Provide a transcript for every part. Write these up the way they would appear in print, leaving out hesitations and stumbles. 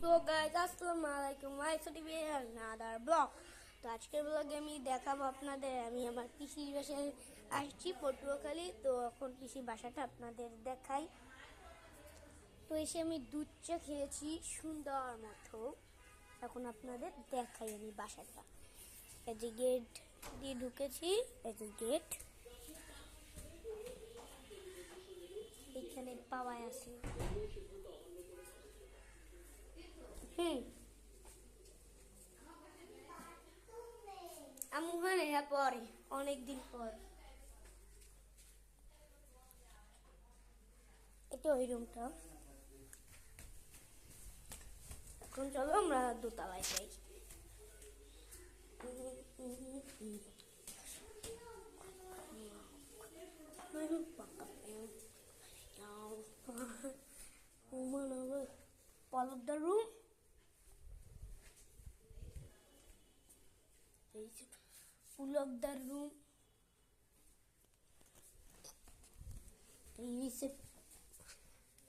তো গাইস আসসালামু আলাইকুম টিভি নাদার ব্লগ। তো আজকের ব্লগে আমি দেখাবো আপনাদের আমি আমার পিসির বাসায় আসছি পটুয়াখালী। তো এখন পিসির বাসাটা আপনাদের দেখাই। তো এসে আমি দুধ চা খেয়েছি সুন্দর মতো। এখন আপনাদের দেখাই আমি বাসাটা। এই যে গেট দিয়ে ঢুকেছি, এই যে গেট, এখানে পাওয়াই আছে। আমি ওখানে পরে অনেকদিন পর। এটা ওই রুমটা। এখন চলো আমরা দোতলায় যাই। পলকদার রুম, পুলকদার রুম, এই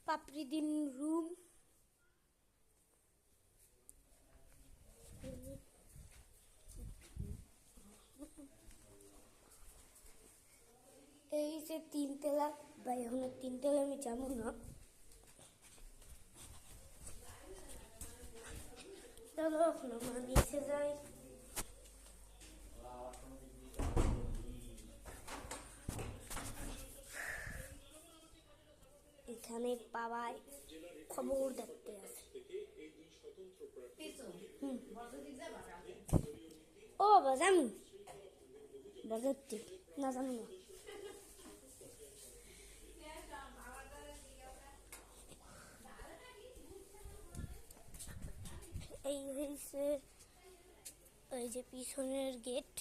পাপড়িদিন রুম, এই যে 3 তলা। ভাই এখন 3 তলা আমি যাবো না, চলো এখন আমরা নিচে যাই। এখানে পাওয়ায় খবর দেখতে আছে। ও বাজামু বাজাতে না জানো না। এই হয়েছে এই যে পিছনের গেট।